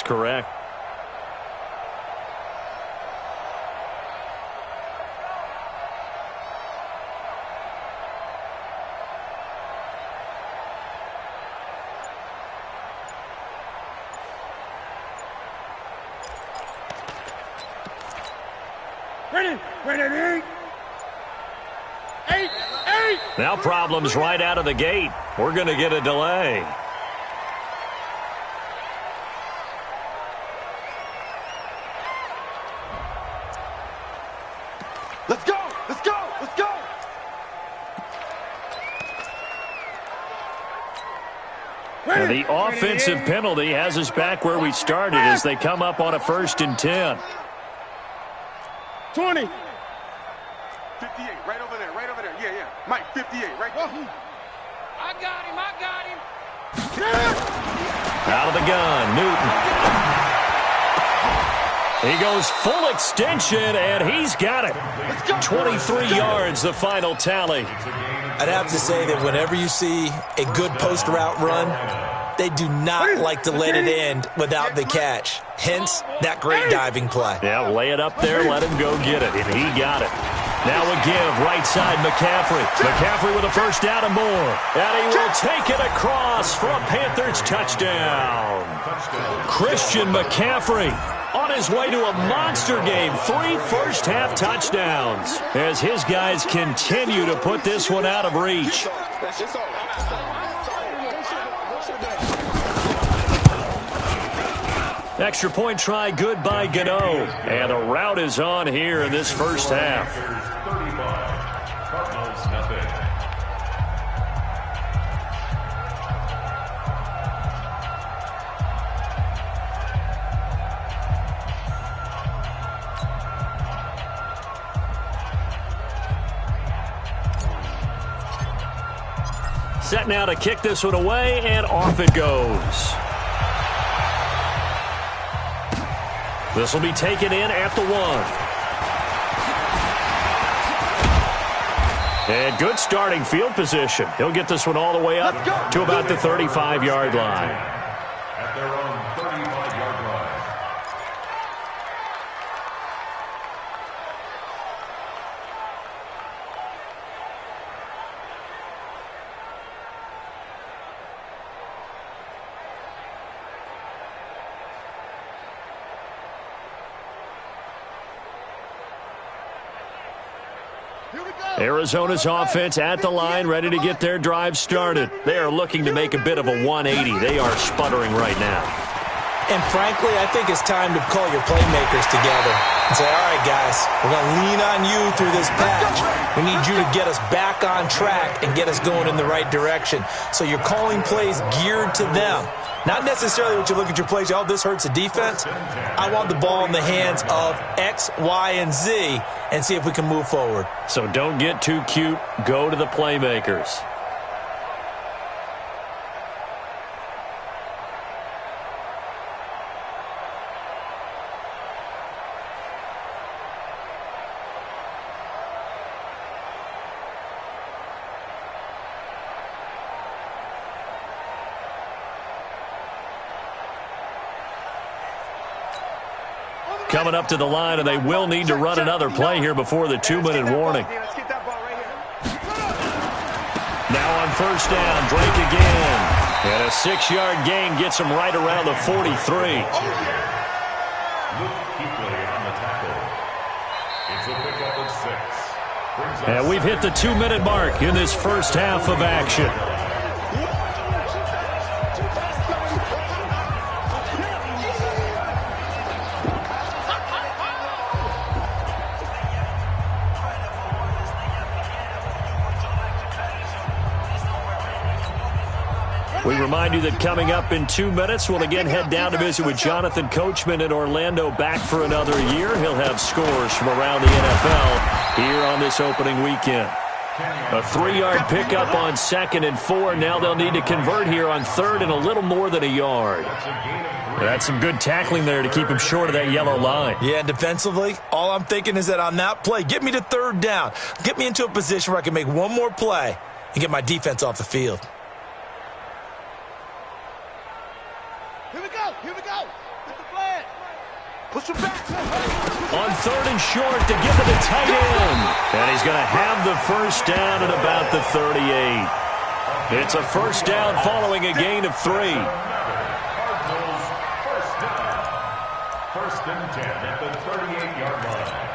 correct. Ready. Eight. Now problems right out of the gate. We're going to get a delay. Let's go. And the offensive penalty has us back where we started as they come up on a 1st and 10. 20. 58, right over there. Yeah. Mike, 58, right there. I got him. Out of the gun, Newton. He goes full extension, and he's got it. 23 yards, the final tally. I'd have to say that whenever you see a good post route run, they do not like to let it end without the catch. Hence, that great diving play. Yeah, lay it up there, let him go get it, and he got it. Now a give, right side, McCaffrey. McCaffrey with a 1st down and more. And he will take it across for a Panthers touchdown. Christian McCaffrey on his way to a monster game. 3 first-half touchdowns as his guys continue to put this one out of reach. Extra point try good by Gano. And the route is on here in this first half. Set now to kick this one away, and off it goes. This will be taken in at the 1. And good starting field position. He'll get this one all the way up to about the 35-yard line. At their own 35-yard line. Arizona's offense at the line, ready to get their drive started. They are looking to make a bit of a 180. They are sputtering right now. And frankly, I think it's time to call your playmakers together and say, all right, guys, we're going to lean on you through this patch. We need you to get us back on track and get us going in the right direction. So you're calling plays geared to them. Not necessarily what you look at your plays, oh, this hurts the defense. I want the ball in the hands of X, Y, and Z and see if we can move forward. So don't get too cute. Go to the playmakers. Coming up to the line, and they will need to run another play here before the 2-minute warning. Now on 1st down, Drake again. And a 6-yard gain gets him right around the 43. And we've hit the 2-minute mark in this first half of action. We remind you that coming up in 2 minutes, we'll again head down to visit with Jonathan Coachman in Orlando, back for another year. He'll have scores from around the NFL here on this opening weekend. A 3-yard pickup on 2nd and 4. Now they'll need to convert here on 3rd and a little more than a yard. That's some good tackling there to keep him short of that yellow line. Yeah, and defensively, all I'm thinking is that on that play, get me to 3rd down. Get me into a position where I can make one more play and get my defense off the field. Here we go. Push him back. On 3rd and short to give it to tight end. And he's going to have the first down at about the 38. It's a first down following a gain of 3. Cardinals first and 10 at the 38-yard line.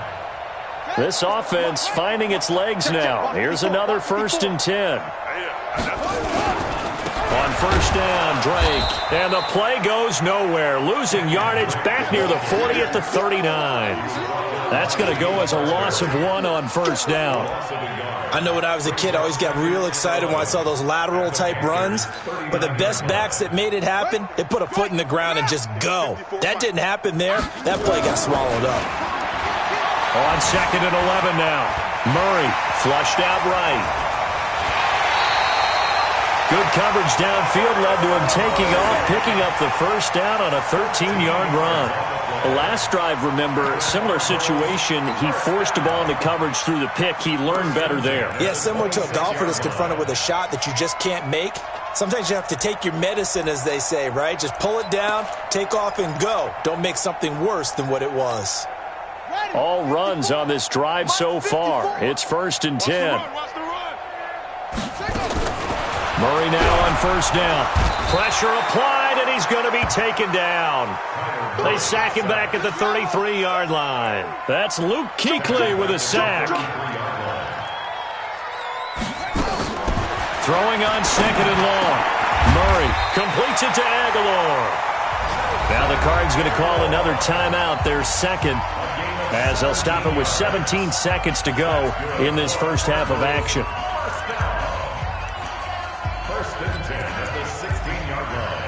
This offense finding its legs now. Here's another 1st and 10. On first down, Drake. And the play goes nowhere. Losing yardage back near the 40 at the 39. That's going to go as a loss of 1 on first down. I know when I was a kid, I always got real excited when I saw those lateral-type runs. But the best backs that made it happen, they put a foot in the ground and just go. That didn't happen there. That play got swallowed up. On 2nd and 11 now. Murray flushed out right. Good coverage downfield led to him taking off, picking up the first down on a 13-yard run. The last drive, remember, similar situation. He forced the ball into coverage through the pick. He learned better there. Yeah, similar to a golfer that's confronted with a shot that you just can't make. Sometimes you have to take your medicine, as they say, right? Just pull it down, take off, and go. Don't make something worse than what it was. All runs on this drive so far. It's 1st and 10. Murray now on first down. Pressure applied, and he's going to be taken down. They sack him back at the 33-yard line. That's Luke Kuechly with a sack. Throwing on 2nd and long. Murray completes it to Aguilar. Now the Cards going to call another timeout, their second, as they'll stop it with 17 seconds to go in this first half of action. First and 10 at the 16-yard line.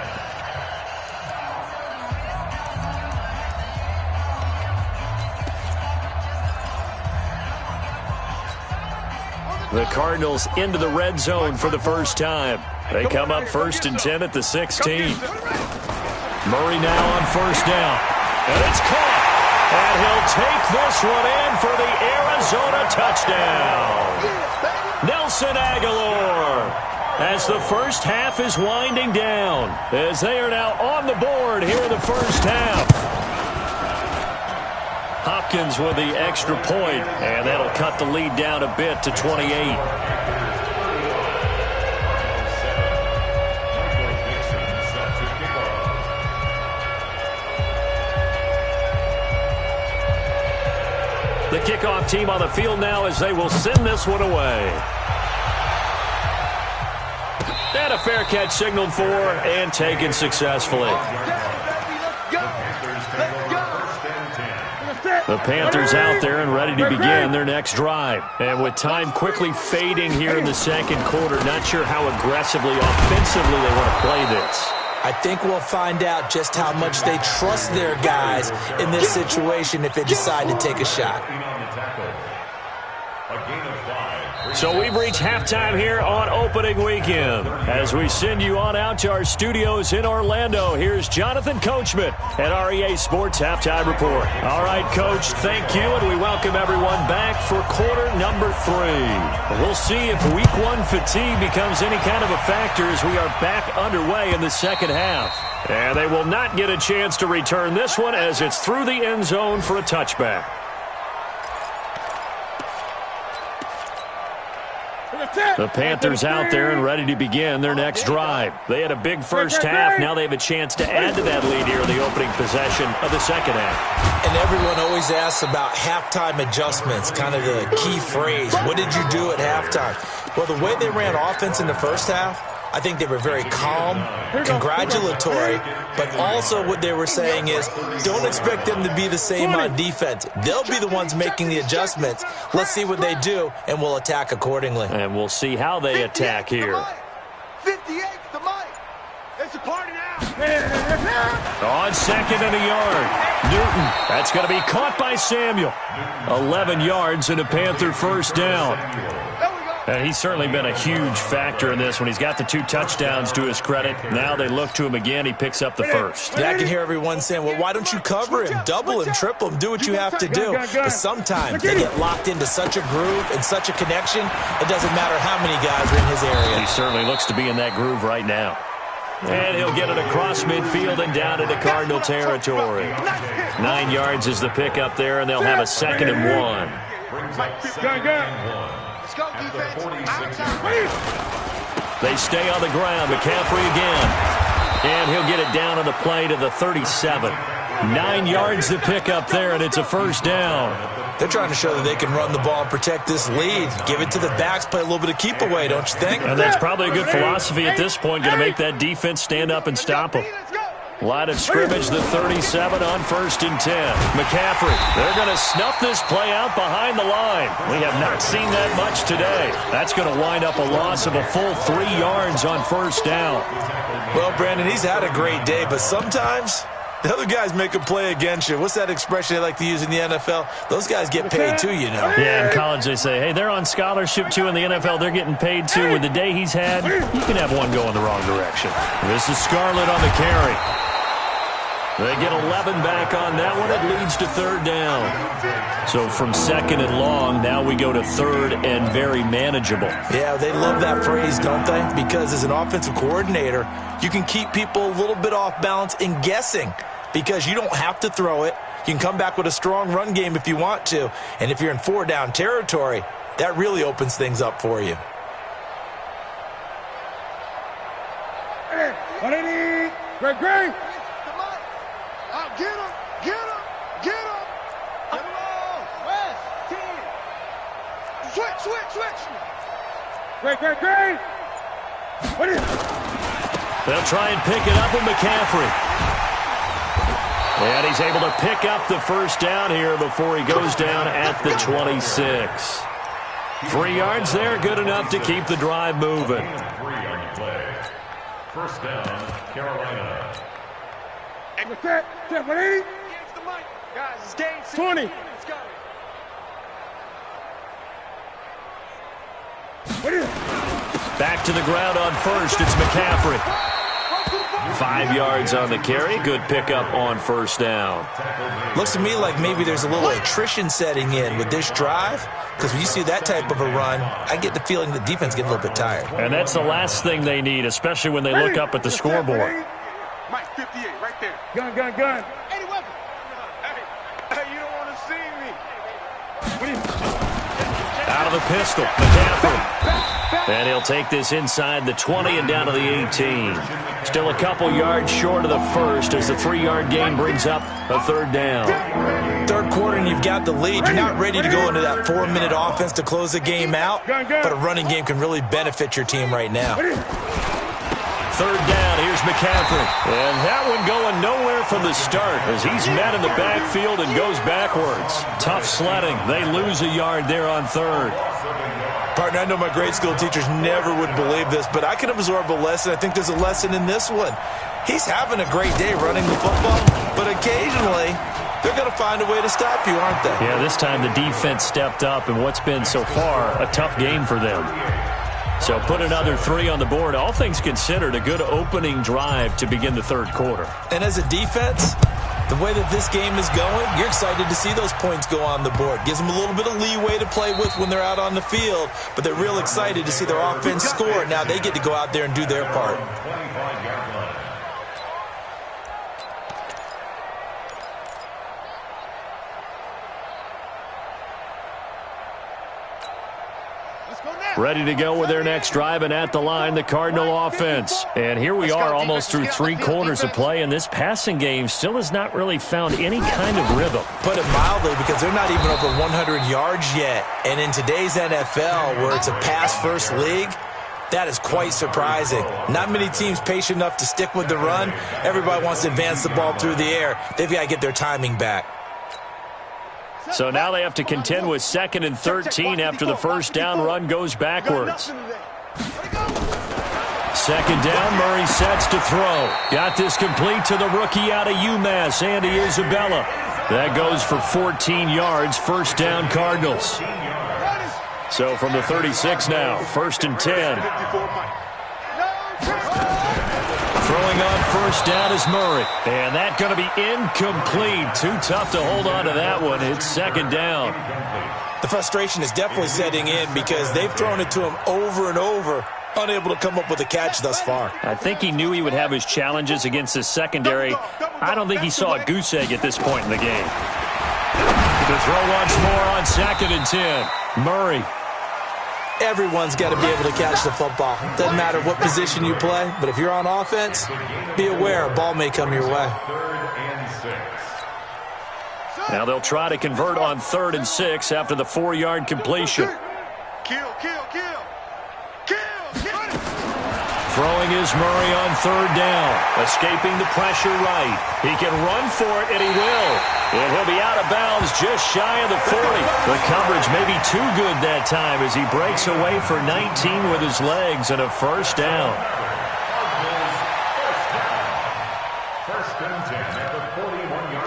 The Cardinals into the red zone for the first time. They come up 1st and 10 at the 16. Murray now on first down. And it's caught. And he'll take this one in for the Arizona touchdown. Nelson Aguilar. As the first half is winding down. As they are now on the board here in the first half. Hopkins with the extra point, and that'll cut the lead down a bit to 28. The kickoff team on the field now as they will send this one away. And a fair catch signaled for and taken successfully. The Panthers out there and ready to begin their next drive. And with time quickly fading here in the second quarter, not sure how aggressively, offensively they want to play this. I think we'll find out just how much they trust their guys in this situation if they decide to take a shot. So we've reached halftime here on opening weekend. As we send you on out to our studios in Orlando, here's Jonathan Coachman at REA Sports Halftime Report. All right, Coach, thank you, and we welcome everyone back for quarter number 3. We'll see if week 1 fatigue becomes any kind of a factor as we are back underway in the second half. And they will not get a chance to return this one as it's through the end zone for a touchback. The Panthers out there and ready to begin their next drive. They had a big first half. Now they have a chance to add to that lead here in the opening possession of the second half. And everyone always asks about halftime adjustments, kind of the key phrase. What did you do at halftime? Well, the way they ran offense in the first half, I think they were very calm, congratulatory, but also what they were saying is don't expect them to be the same on defense. They'll be the ones making the adjustments. Let's see what they do, and we'll attack accordingly. And we'll see how they attack here. 58 the mic. It's a party now. On 2nd and a yard. Newton. That's going to be caught by Samuel. 11 yards and a Panther first down. And he's certainly been a huge factor in this when he's got the 2 touchdowns to his credit. Now they look to him again. He picks up the first. Yeah, I can hear everyone saying, well, why don't you cover him, double him, triple him, do what you have to do. But sometimes they get locked into such a groove and such a connection, it doesn't matter how many guys are in his area. He certainly looks to be in that groove right now. And he'll get it across midfield and down into Cardinal territory. 9 yards is the pickup there, and they'll have a 2nd and 1. Let's go, defense. They stay on the ground. McCaffrey again. And he'll get it down on the play to the 37. 9 yards to pick up there, and it's a 1st down. They're trying to show that they can run the ball and protect this lead. Give it to the backs, play a little bit of keep away, don't you think? And that's probably a good philosophy at this point, going to make that defense stand up and stop them. Line of scrimmage, the 37 on 1st and 10. McCaffrey, they're going to snuff this play out behind the line. We have not seen that much today. That's going to wind up a loss of a full 3 yards on 1st down. Well, Brandon, he's had a great day, but sometimes the other guys make a play against you. What's that expression they like to use in the NFL? Those guys get paid too, you know. Yeah, in college they say, hey, they're on scholarship too. In the NFL, they're getting paid too. With the day he's had, you can have one go in the wrong direction. This is Scarlett on the carry. They get 11 back on that one. It leads to 3rd down. So from 2nd and long, now we go to 3rd and very manageable. Yeah, they love that phrase, don't they? Because as an offensive coordinator, you can keep people a little bit off balance in guessing because you don't have to throw it. You can come back with a strong run game if you want to. And if you're in 4-down territory, that really opens things up for you. Great. Get him! Get him! Get him! Get him on! West! 10! Switch! Great! What is it? They'll try and pick it up with McCaffrey. And he's able to pick up the 1st down here before he goes down at the 26. 3 yards there, good enough to keep the drive moving. 3 on the play. 1st down, Carolina. What's that? What is it? The mic. Guys, it's game 20. Let's go. What is it? Back to the ground on 1st. It's McCaffrey. 5 yards on the carry. Good pickup on 1st down. Looks to me like maybe there's a little attrition setting in with this drive because when you see that type of a run, I get the feeling the defense getting a little bit tired. And that's the last thing they need, especially when they look up at the scoreboard. Mike, 58, right there. Gun. Hey, weapon. Hey, you don't want to see me. What is it? Out of the pistol, McCaffrey. And he'll take this inside the 20 and down to the 18. Still a couple yards short of the 1st as the 3-yard gain brings up a 3rd down. 3rd quarter and you've got the lead. You're not ready to go into that 4-minute offense to close the game out, but a running game can really benefit your team right now. 3rd down, here's McCaffrey. And that one going nowhere from the start as he's met in the backfield and goes backwards. Tough sledding. They lose a yard there on 3rd. Partner, I know my grade school teachers never would believe this, but I can absorb a lesson. I think there's a lesson in this one. He's having a great day running the football, but occasionally they're going to find a way to stop you, aren't they? Yeah, this time the defense stepped up in what's been so far a tough game for them. So put another 3 on the board. All things considered, a good opening drive to begin the 3rd quarter. And as a defense, the way that this game is going, you're excited to see those points go on the board. Gives them a little bit of leeway to play with when they're out on the field, but they're real excited to see their offense score. Now they get to go out there and do their part. 25-yard line. Ready to go with their next drive, and at the line, the Cardinal offense. And here we are almost through 3 quarters of play, and this passing game still has not really found any kind of rhythm. Put it mildly, because they're not even over 100 yards yet. And in today's NFL, where it's a pass-first league, that is quite surprising. Not many teams patient enough to stick with the run. Everybody wants to advance the ball through the air. They've got to get their timing back. So now they have to contend with 2nd and 13 after the 1st down run goes backwards. 2nd down, Murray sets to throw. Got this complete to the rookie out of UMass, Andy Isabella. That goes for 14 yards, 1st down Cardinals. So from the 36 now, 1st and 10. Throwing on 1st down is Murray. And that's going to be incomplete. Too tough to hold on to that one. It's 2nd down. The frustration is definitely setting in because they've thrown it to him over and over, unable to come up with a catch thus far. I think he knew he would have his challenges against his secondary. I don't think he saw a goose egg at this point in the game. To throw once more on 2nd and 10. Murray. Everyone's got to be able to catch the football. Doesn't matter what position you play, but if you're on offense, be aware a ball may come your way. Now they'll try to convert on 3rd and 6 after the 4-yard completion. Kill. Throwing is Murray on 3rd down. Escaping the pressure right. He can run for it, and he will. And he'll be out of bounds just shy of the 40. The coverage may be too good that time as he breaks away for 19 with his legs and a 1st down.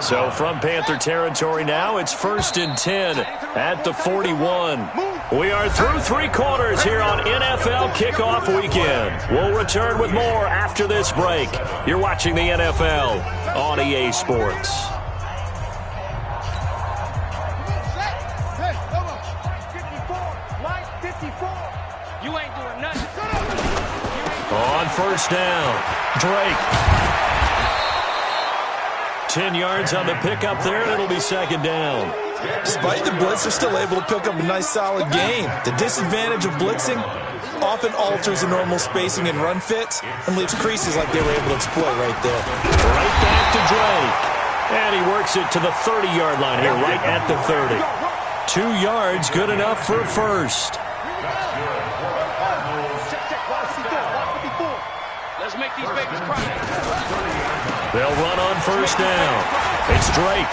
So from Panther territory now, it's 1st and 10 at the 41. We are through 3 quarters here on NFL Kickoff Weekend. We'll return with more after this break. You're watching the NFL on EA Sports. You ain't doing nothing. On 1st down, Drake. 10 yards on the pickup there, and it'll be 2nd down. Despite the blitz, they're still able to pick up a nice, solid gain. The disadvantage of blitzing often alters the normal spacing and run fits and leaves creases like they were able to exploit right there. Right back to Drake. And he works it to the 30-yard line here, right at the 30. 2 yards, good enough for a 1st. Let's make these babies cry. They'll run on 1st down. It's Drake.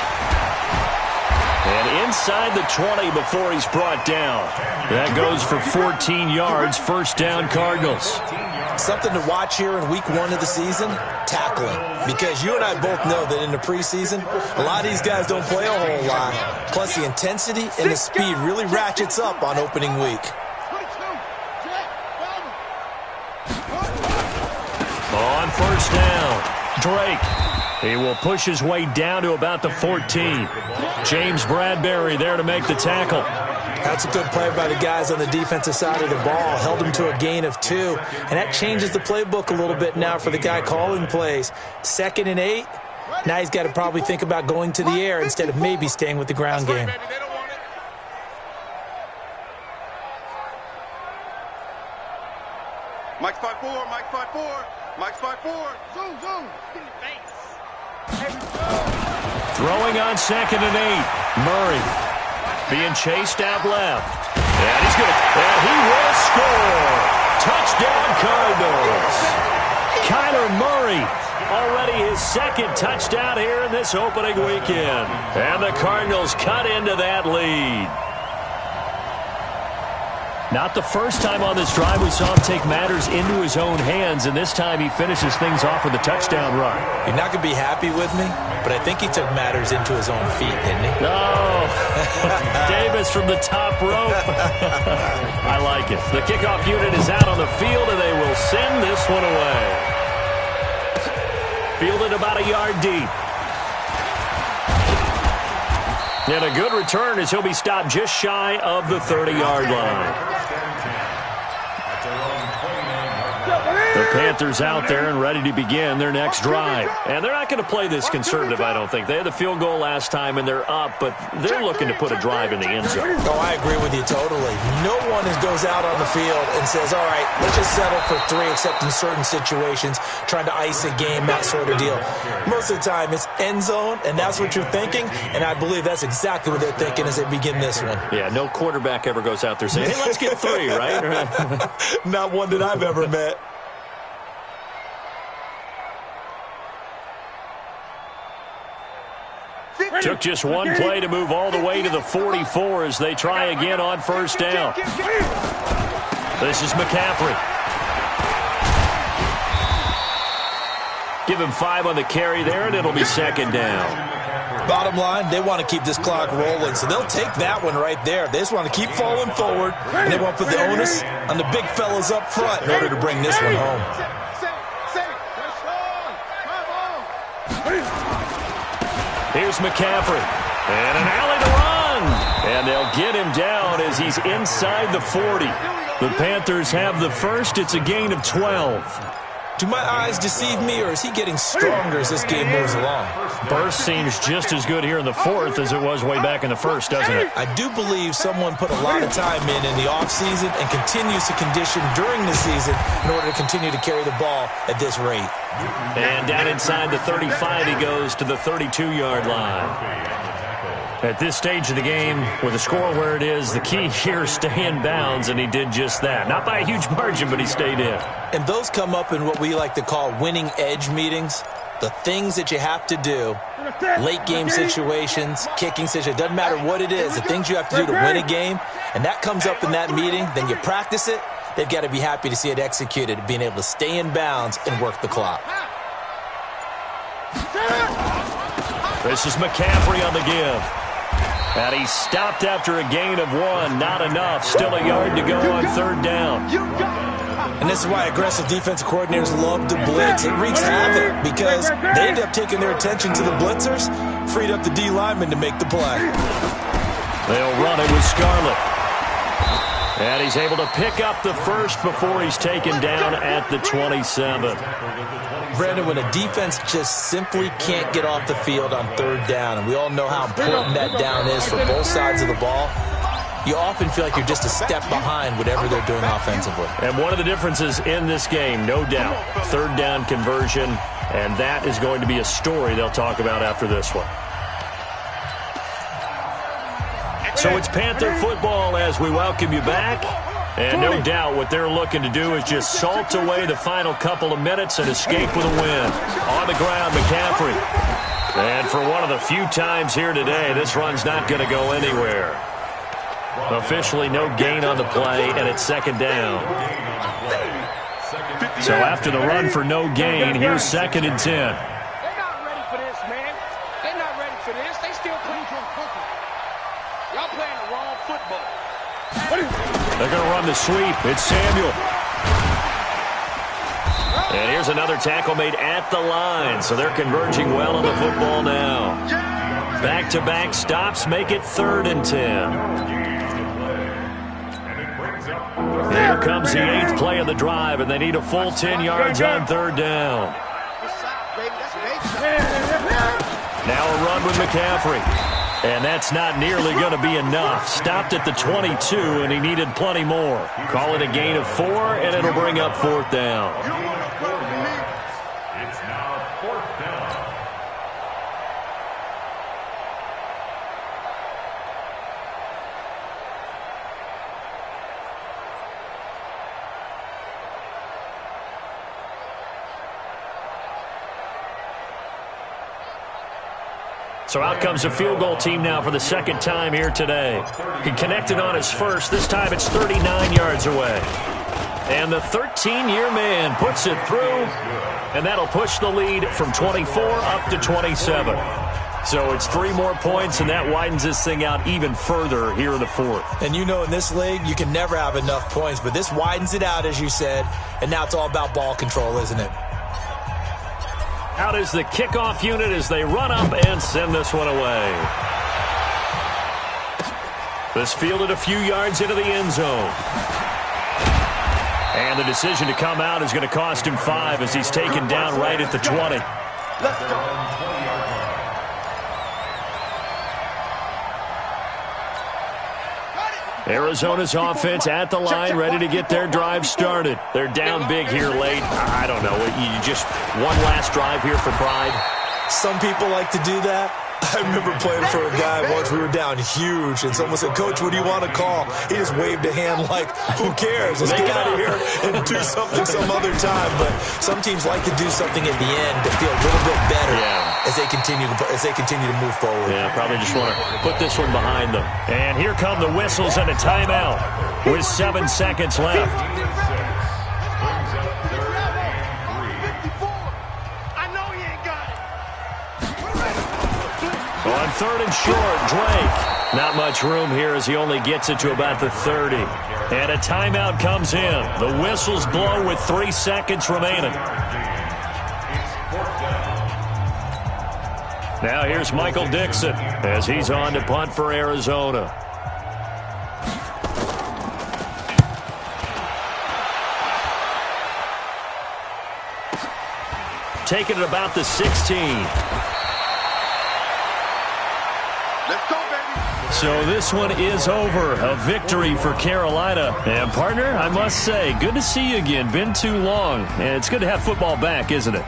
And inside the 20 before he's brought down. That goes for 14 yards, 1st down Cardinals. Something to watch here in week 1 of the season, tackling. Because you and I both know that in the preseason, a lot of these guys don't play a whole lot. Plus the intensity and the speed really ratchets up on opening week. On 1st down, Drake. He will push his way down to about the 14. James Bradbury there to make the tackle. That's a good play by the guys on the defensive side of the ball. Held him to a gain of 2. And that changes the playbook a little bit now for the guy calling plays. 2nd and 8. Now he's got to probably think about going to the air instead of maybe staying with the ground game. Mike's 5-4, Mike's 5-4, Mike's 5-4. Zoom. Throwing on 2nd and 8. Murray being chased out left. And he will score. Touchdown Cardinals. Kyler Murray, already his 2nd touchdown here in this opening weekend. And the Cardinals cut into that lead. Not the first time on this drive we saw him take matters into his own hands, and this time he finishes things off with a touchdown run. You're not going to be happy with me, but I think he took matters into his own feet, didn't he? No. Davis from the top rope. I like it. The kickoff unit is out on the field, and they will send this one away. Fielded about a yard deep. And a good return as he'll be stopped just shy of the 30-yard line. The Panthers out there and ready to begin their next drive. And they're not going to play this conservative, I don't think. They had the field goal last time, and they're up, but they're looking to put a drive in the end zone. Oh, I agree with you totally. No one goes out on the field and says, all right, let's just settle for 3, except in certain situations, trying to ice a game, that sort of deal. Most of the time, it's end zone, and that's what you're thinking, and I believe that's exactly what they're thinking as they begin this one. Yeah, no quarterback ever goes out there saying, hey, let's get 3, right? Not one that I've ever met. Took just one play to move all the way to the 44 as they try again on 1st down. This is McCaffrey. Give him 5 on the carry there, and it'll be 2nd down. Bottom line, they want to keep this clock rolling, so they'll take that one right there. They just want to keep falling forward, and they want to put the onus on the big fellas up front in order to bring this one home. Here's McCaffrey. And an alley to run. And they'll get him down as he's inside the 40. The Panthers have the first. It's a gain of 12. Do my eyes deceive me, or is he getting stronger as this game moves along? Burst seems just as good here in the fourth as it was way back in the first, doesn't it? I do believe someone put a lot of time in the offseason and continues to condition during the season in order to continue to carry the ball at this rate. And down inside the 35, he goes to the 32-yard line. At this stage of the game, with the score where it is, the key here is stay in bounds, and he did just that. Not by a huge margin, but he stayed in. And those come up in what we like to call winning edge meetings. The things that you have to do, late game situations, kicking situations, doesn't matter what it is, the things you have to do to win a game, and that comes up in that meeting, then you practice it, they've got to be happy to see it executed, being able to stay in bounds and work the clock. This is McCaffrey on the give. And he stopped after a gain of 1. Not enough. Still a yard to go on third down. And this is why aggressive defensive coordinators love to blitz. It wreaks havoc because they end up taking their attention to the blitzers, freed up the D lineman to make the play. They'll run it with Scarlett. And he's able to pick up the first before he's taken down at the 27. Brandon, when a defense just simply can't get off the field on third down, and we all know how important that down is for both sides of the ball, you often feel like you're just a step behind whatever they're doing offensively. And one of the differences in this game, no doubt, third down conversion, and that is going to be a story they'll talk about after this one. So it's Panther football as we welcome you back. And no doubt what they're looking to do is just salt away the final couple of minutes and escape with a win. On the ground, McCaffrey. And for one of the few times here today, this run's not going to go anywhere. Officially no gain on the play, and it's second down. So after the run for no gain, here's 2nd and 10. They're not ready for this, man. They're not ready for this. They still playing from cooking. Y'all playing the wrong football. They're going to run the sweep. It's Samuel. And here's another tackle made at the line. So they're converging well on the football now. Back-to-back stops make it 3rd and 10. Here comes the 8th play of the drive, and they need a full 10 yards on third down. Now a run with McCaffrey. And that's not nearly going to be enough. Stopped at the 22, and he needed plenty more. Call it a gain of 4, and it'll bring up 4th down. It's now 4th down. So out comes the field goal team now for the second time here today. He connected on his first. This time it's 39 yards away. And the 13-year man puts it through, and that'll push the lead from 24 up to 27. So it's 3 more points, and that widens this thing out even further here in the fourth. And you know in this league, you can never have enough points, but this widens it out, as you said, and now it's all about ball control, isn't it? Out is the kickoff unit as they run up and send this one away. This fielded a few yards into the end zone. And the decision to come out is going to cost him 5 as he's taken down right at the 20. Let's go. Arizona's offense at the line, ready to get their drive started. They're down big here late. I don't know. You just one last drive here for pride. Some people like to do that. I remember playing for a guy once. We were down huge, and someone said, "Coach, what do you want to call?" He just waved a hand like, "Who cares? Let's get out of here and do something some other time." But some teams like to do something at the end to feel a little bit better as they continue to move forward. Yeah, probably just want to put this one behind them. And here come the whistles and a timeout with 7 seconds left. On 3rd and short, Drake. Not much room here as he only gets it to about the 30. And a timeout comes in. The whistles blow with 3 seconds remaining. Now here's Michael Dixon as he's on to punt for Arizona. Taking it about the 16. Let's go, baby. So this one is over. A victory for Carolina. And, partner, I must say, good to see you again. Been too long. And it's good to have football back, isn't it?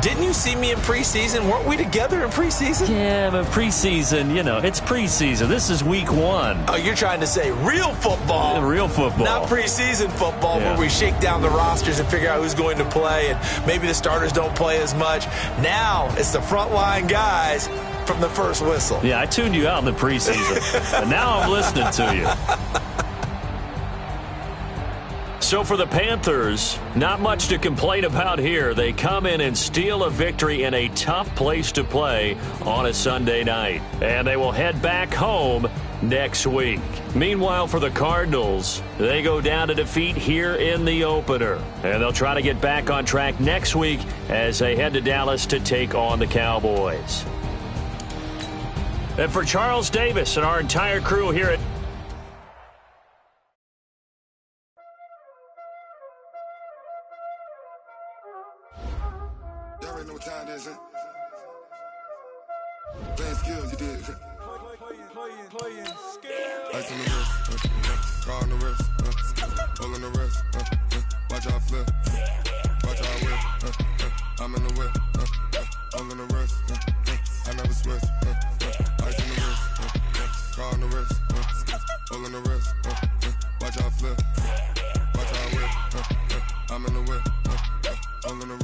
Didn't you see me in preseason? Weren't we together in preseason? Yeah, but preseason, you know, it's preseason. This is week 1. Oh, you're trying to say real football. Real football. Not preseason football where we shake down the rosters and figure out who's going to play, and maybe the starters don't play as much. Now it's the frontline guys from the first whistle. Yeah, I tuned you out in the preseason, but now I'm listening to you. So for the Panthers, not much to complain about here. They come in and steal a victory in a tough place to play on a Sunday night. And they will head back home next week. Meanwhile, for the Cardinals, they go down to defeat here in the opener. And they'll try to get back on track next week as they head to Dallas to take on the Cowboys. And for Charles Davis and our entire crew here at Y'all already know what time it is, huh? Playing skills, you did. Playing skills. Ice on the wrist, car on the wrist, hole in the wrist, watch out flip, watch out whip, I'm in the whip, hole in the wrist, I never switch, ice on the wrist, car on the wrist, hole in the wrist, watch out flip, watch out whip, I'm in the whip, hole in the wrist.